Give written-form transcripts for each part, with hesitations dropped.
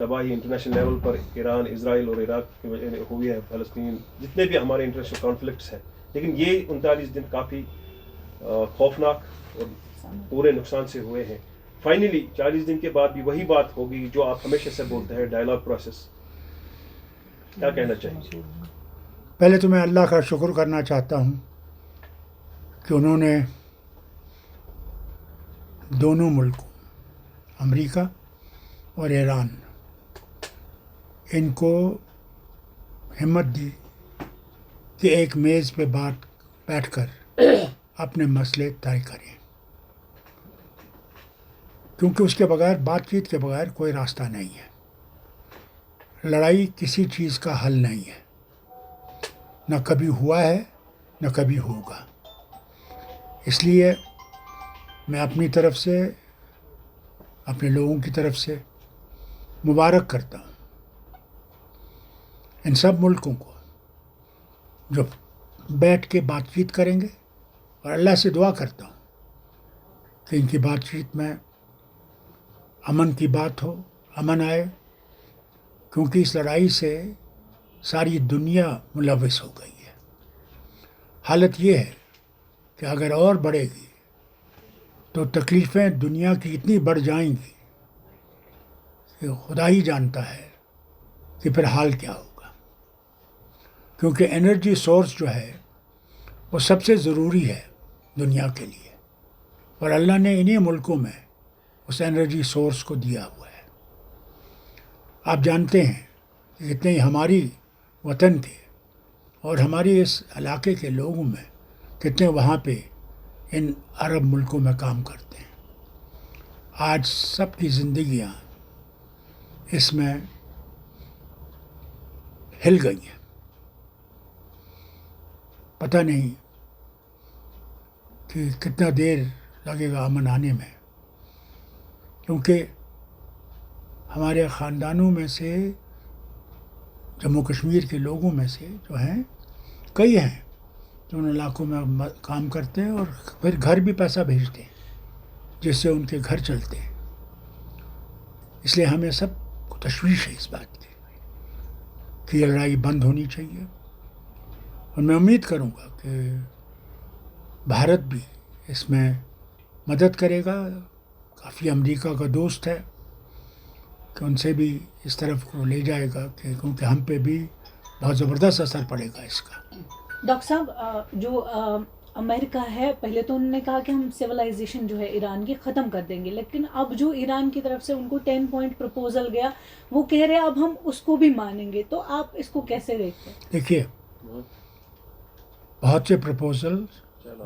تباہی international level پر ایران، اسرائیل اور عراق کی وجہ ہوئی ہے، فلسطین، جتنے بھی ہمارے انٹرنیشنل کانفلکٹس ہیں، لیکن یہ 39 دن کافی خوفناک اور پورے نقصان سے ہوئے ہیں. فائنلی 40 دن کے بعد بھی وہی بات ہوگی جو آپ ہمیشہ سے بولتے ہیں، ڈائلاگ پروسیس. کیا کہنا چاہیں گے؟ پہلے تو میں اللہ کا شکر کرنا چاہتا ہوں کہ انہوں نے دونوں ملکوں امریکہ اور ایران ان کو ہمت دی کہ ایک میز پہ بیٹھ کر اپنے مسئلے طے کریں، کیونکہ اس کے بغیر، بات چیت کے بغیر کوئی راستہ نہیں ہے. لڑائی کسی چیز کا حل نہیں ہے، نہ کبھی ہوا ہے نہ کبھی ہوگا. اس لیے میں اپنی طرف سے، اپنے لوگوں کی طرف سے مبارک کرتا ہوں ان سب ملکوں کو جو بیٹھ کے بات چیت کریں گے، اور اللہ سے دعا کرتا ہوں کہ ان کی بات چیت میں امن کی بات ہو، امن آئے، کیونکہ اس لڑائی سے ساری دنیا ملوث ہو گئی ہے. حالت یہ ہے کہ اگر اور بڑھے گی تو تکلیفیں دنیا کی اتنی بڑھ جائیں گی کہ خدا ہی جانتا ہے کہ پھر حال کیا ہوگا. کیونکہ انرجی سورس جو ہے وہ سب سے ضروری ہے دنیا کے لیے، اور اللہ نے انہی ملکوں میں اس انرجی سورس کو دیا ہوا ہے. آپ جانتے ہیں کہ کتنے ہماری وطن کے اور ہماری اس علاقے کے لوگوں میں کتنے وہاں پہ ان عرب ملکوں میں کام کرتے ہیں. آج سب کی زندگیاں اس میں ہل گئی ہیں. پتہ نہیں کہ کتنا دیر لگے گا امن آنے میں، کیونکہ ہمارے خاندانوں میں سے، جموں کشمیر کے لوگوں میں سے جو ہیں، کئی ہیں جو ان علاقوں میں کام کرتے ہیں اور پھر گھر بھی پیسہ بھیجتے ہیں جس سے ان کے گھر چلتے ہیں. اس لیے ہمیں سب کو تشویش ہے اس بات کی کہ یہ لڑائی بند ہونی چاہیے. اور میں امید کروں گا کہ بھارت بھی اس میں مدد کرے گا. کافی امریکہ کا دوست ہے کہ ان سے بھی اس طرف کو لے جائے گا، کہ کیونکہ ہم پہ بھی بہت زبردست اثر پڑے گا اس کا. ڈاکٹر صاحب، جو امریکہ ہے، پہلے تو انہوں نے کہا کہ ہم سویلائزیشن جو ہے ایران کی ختم کر دیں گے، لیکن اب جو ایران کی طرف سے ان کو 10 پوائنٹ پرپوزل گیا، وہ کہہ رہے اب ہم اس کو بھی مانیں گے. تو آپ اس کو کیسے دیکھتے ہیں؟ دیکھیے، بہت سے پرپوزل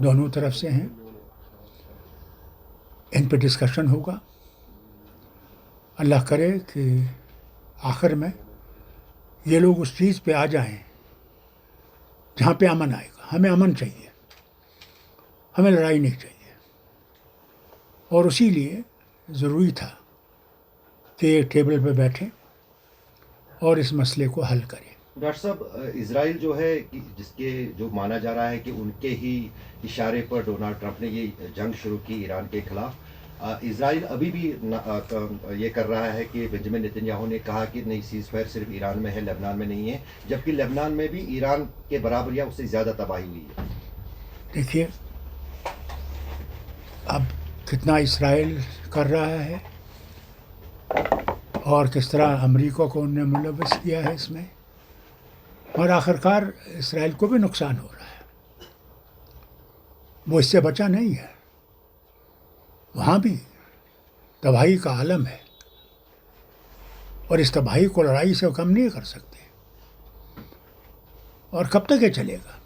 دونوں طرف سے ہیں، ان پہ ڈسکشن ہوگا. اللہ کرے کہ آخر میں یہ لوگ اس چیز پہ آ جائیں جہاں پہ امن آئے گا. ہمیں امن چاہیے، ہمیں لڑائی نہیں چاہیے، اور اسی لیے ضروری تھا کہ ایک ٹیبل پہ بیٹھیں اور اس مسئلے کو حل کریں. ڈاکٹر صاحب، اسرائیل جو ہے، جس کے جو مانا جا رہا ہے کہ ان کے ہی اشارے پر ڈونلڈ ٹرمپ نے یہ جنگ شروع کی ایران کے خلاف، اسرائیل ابھی بھی یہ کر رہا ہے کہ بنجامن نیتن یاہو نے کہا کہ نہیں، سیز فائر صرف ایران میں ہے، لبنان میں نہیں ہے، جبکہ لبنان میں بھی ایران کے برابر یا اس سے زیادہ تباہی ہوئی ہے. دیکھیے، اب کتنا اسرائیل کر رہا ہے اور کس طرح امریکہ کو انہوں نے ملوث کیا ہے اس میں، اور آخرکار اسرائیل کو بھی نقصان ہو رہا ہے. وہ اس سے بچا نہیں ہے، وہاں بھی تباہی کا عالم ہے، اور اس تباہی کو لڑائی سے کم نہیں کر سکتے. اور کب تک یہ چلے گا؟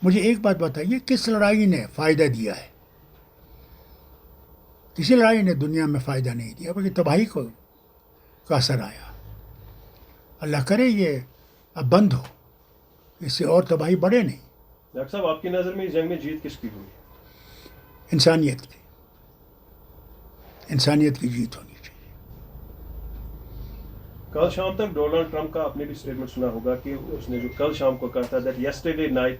مجھے ایک بات بتائیے، کس لڑائی نے فائدہ دیا ہے؟ کسی لڑائی نے دنیا میں فائدہ نہیں دیا، بلکہ تباہی کا اثر آیا. اللہ کرے یہ اب بند ہو، اس سے اور تباہی بڑھے نہیں. ڈاکٹر صاحب، آپ کی نظر میں اس جنگ میں جیت کس کی ہوئی؟ انسانیت کی جیت ہونی چاہیے. کل شام تک ڈونلڈ ٹرمپ کا آپ نے بھی اسٹیٹمنٹ سنا ہوگا کہ اس نے جو کل شام کو کہا تھا that yesterday night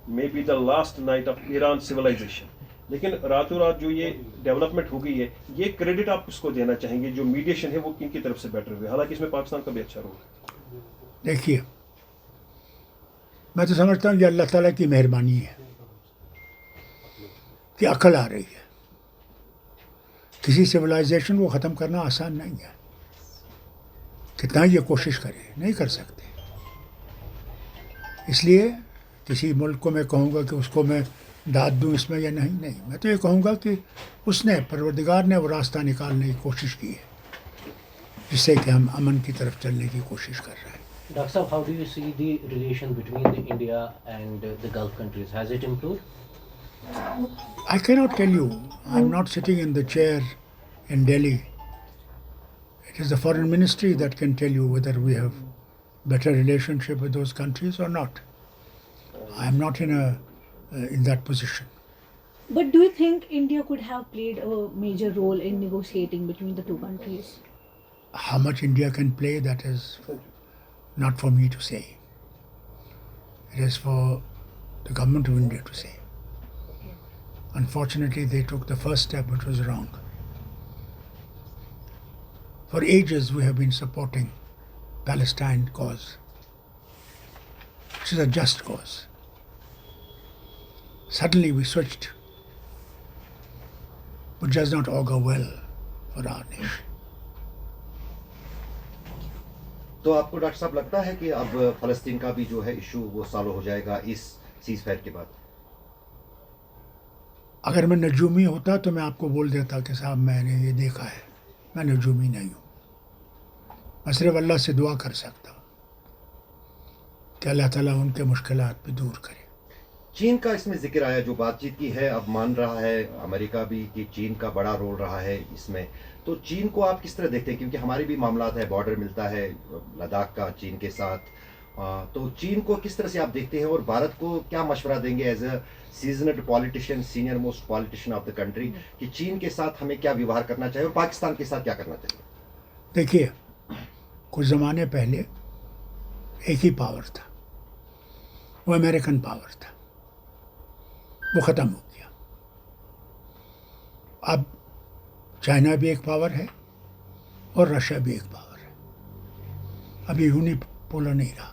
may be the last night of Iran civilization. لیکن راتوں رات جو یہ ڈیولپمنٹ ہو گئی ہے, یہ کریڈٹ آپ کس کو دینا چاہیں گے, جو میڈیشن ہے وہ کن کی طرف سے بیٹر ہوئی, حالانکہ اس میں پاکستان کا بھی اچھا رول ہے. دیکھیے, میں تو سمجھتا ہوں یہ اللہ تعالیٰ کی مہربانی ہے کہ عقل آ رہی ہے. کسی سویلائزیشن کو ختم کرنا آسان نہیں ہے, کتنا یہ کوشش کریں نہیں کر سکتے. اس لیے کسی ملک کو میں کہوں گا کہ اس کو میں داد دوں اس میں یا نہیں, میں تو یہ کہوں گا کہ اس نے, پروردگار نے وہ راستہ نکالنے کی کوشش کی ہے جس سے کہ ہم امن کی طرف چلنے کی کوشش کر رہے ہیں. Dr. Saab, how do you see the relation between the India and the Gulf countries? Has it improved? I cannot tell you. I'm not sitting in the chair in Delhi. It is the foreign ministry that can tell you whether we have better relationship with those countries or not. I am not in that position. But do you think India could have played a major role in negotiating between the two countries? How much India can play, that is not for me to say. It is for the government of India to say. Unfortunately, they took the first step, which was wrong. For ages, we have been supporting Palestine cause, which is a just cause. Suddenly, we switched, which does not augur well for our nation. تو آپ کو doctor صاحب لگتا ہے کہ اب فلسطین کا بھی جو ہے ایشو وہ سالو ہو جائے گا اس سیز فائر کے بعد؟ اگر میں نجومی ہوتا تو میں آپ کو بول دیتا کہ صاحب میں نے یہ دیکھا ہے. میں نجومی نہیں ہوں. میں صرف اللہ سے دعا کر سکتا ہوں کہ اللہ تعالیٰ ان کے مشکلات پہ دور کرے. چین کا اس میں ذکر آیا, جو بات چیت کی ہے, اب مان رہا ہے امریکہ بھی کہ چین کا بڑا رول رہا ہے اس میں. تو چین کو آپ کس طرح دیکھتے ہیں, کیونکہ ہماری بھی معاملات ہے, بارڈر ملتا ہے لداخ کا چین کے ساتھ, تو چین کو کس طرح سے آپ دیکھتے ہیں, اور بھارت کو کیا مشورہ دیں گے as a seasoned politician, senior most politician of the country, کہ چین کے ساتھ ہمیں کیا ویوہار کرنا چاہیے اور پاکستان کے ساتھ کیا کرنا چاہیے؟ دیکھیے, کچھ زمانے پہلے ایک ہی پاور تھا, وہ امریکن پاور تھا, وہ ختم ہو گیا. اب چائنا بھی ایک پاور ہے اور رشیا بھی ایک پاور ہے. ابھی یونی پولر نہیں رہا.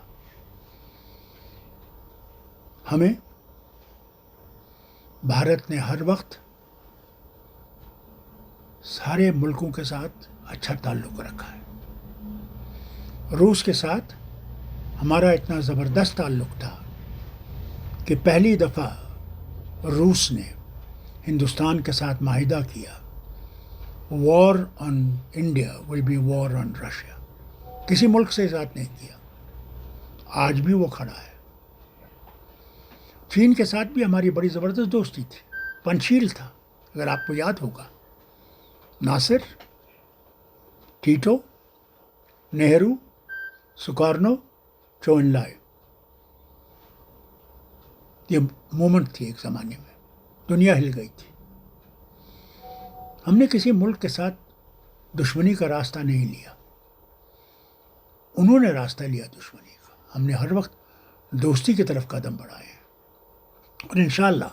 ہمیں بھارت نے ہر وقت سارے ملکوں کے ساتھ اچھا تعلق رکھا ہے. روس کے ساتھ ہمارا اتنا زبردست تعلق تھا کہ پہلی دفعہ روس نے ہندوستان کے ساتھ معاہدہ کیا, war on India will be war on Russia. کسی ملک سے ذات نہیں کیا. آج بھی وہ کھڑا ہے. چین کے ساتھ بھی ہماری بڑی زبردست دوستی تھی, پنچیل تھا, اگر آپ کو یاد ہوگا. ناصر, ٹیٹو, نہرو, سکارنو, چو ان لائے, یہ مومنٹ تھی ایک زمانے میں, دنیا ہل گئی تھی. ہم نے کسی ملک کے ساتھ دشمنی کا راستہ نہیں لیا, انہوں نے راستہ لیا دشمنی کا. ہم نے ہر وقت دوستی کی طرف قدم بڑھائے ہیں, اور انشاءاللہ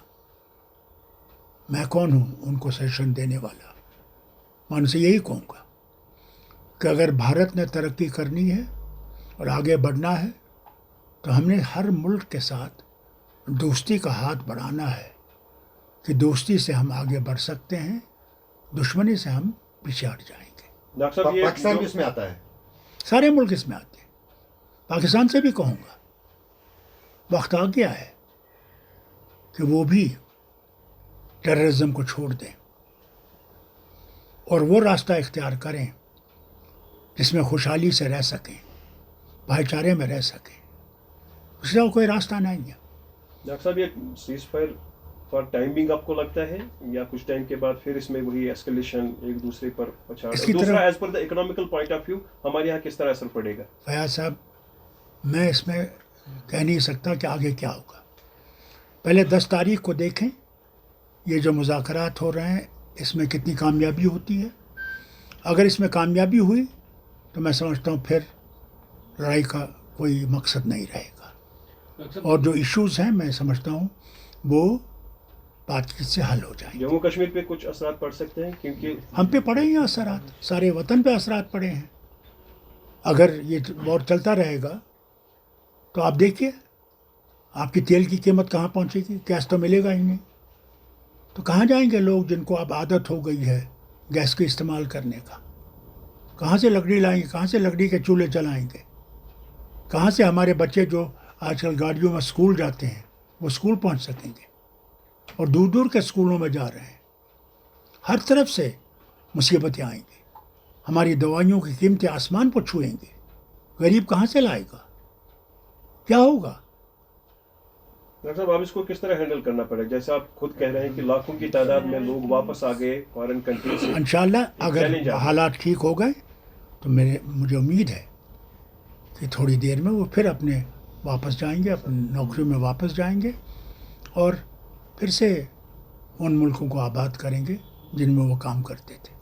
میں کون ہوں ان کو سجیشن دینے والا. میں ان سے یہی کہوں گا کہ اگر بھارت نے ترقی کرنی ہے اور آگے بڑھنا ہے تو ہم نے ہر ملک کے ساتھ دوستی کا ہاتھ بڑھانا ہے, کہ دوستی سے ہم آگے بڑھ سکتے ہیں, دشمنی سے ہم پیچھے ہٹ جائیں گے. ڈاکٹر صاحب, یہ پاکستان بھی اس میں آتا ہے, سارے ملک اس میں آتے ہیں. پاکستان سے بھی کہوں گا وقت آ گیا ہے کہ وہ بھی ٹیررزم کو چھوڑ دیں اور وہ راستہ اختیار کریں جس میں خوشحالی سے رہ سکیں, بھائی چارے میں رہ سکیں. اس کا کوئی راستہ نہیں ہے. ڈاکٹر صاحب, یہ cease fire for time being آپ کو لگتا ہے, یا کچھ ٹائم کے بعد پھر اس میں وہی ایسکلیشن ایک دوسرے پر پچھاڑ, دوسرا as per the economical point of view ہمارے یہاں کس طرح اثر پڑے گا؟ فیاض صاحب, میں اس میں کہہ نہیں سکتا کہ آگے کیا ہوگا. پہلے 10 تاریخ کو دیکھیں, یہ جو مذاکرات ہو رہے ہیں اس میں کتنی کامیابی ہوتی ہے. اگر اس میں کامیابی ہوئی تو میں سمجھتا ہوں پھر لڑائی کا کوئی مقصد نہیں رہے گا. اور جو ایشوز ہیں میں سمجھتا ہوں وہ بات چیت سے حل ہو جائیں. جموں کشمیر پہ کچھ اثرات پڑ سکتے ہیں کیونکہ ہم پہ پڑے ہیں اثرات, سارے وطن پہ اثرات پڑے ہیں. اگر یہ وار چلتا رہے گا تو آپ دیکھیے آپ کی تیل کی قیمت کہاں پہنچے گی, گیس تو ملے گا ہی نہیں. تو کہاں جائیں گے لوگ جن کو اب عادت ہو گئی ہے گیس کے استعمال کرنے کا؟ کہاں سے لکڑی لائیں گے, کہاں سے لکڑی کے چولہے چلائیں گے, کہاں سے ہمارے بچے جو آج کل گاڑیوں میں اسکول جاتے ہیں وہ اسکول پہنچ سکیں گے, اور دور دور کے اسکولوں میں جا رہے ہیں. ہر طرف سے مصیبتیں آئیں گی, ہماری دوائیوں کی قیمتیں آسمان پر چھوئیں گی. غریب کہاں سے لائے گا, کیا ہوگا؟ ڈاکٹر صاحب آپ اس کو کس طرح ہینڈل کرنا پڑے گا؟ جیسے آپ خود کہہ رہے ہیں کہ لاکھوں کی تعداد میں لوگ واپس آ گئے فارن کنٹری سے. انشاءاللہ اگر چیلنج آ گیا. حالات ٹھیک ہو گئے تو مجھے امید ہے کہ تھوڑی دیر میں وہ پھر اپنے واپس جائیں گے, اپنی نوکریوں میں واپس جائیں گے, اور پھر سے ان ملکوں کو آباد کریں گے جن میں وہ کام کرتے تھے.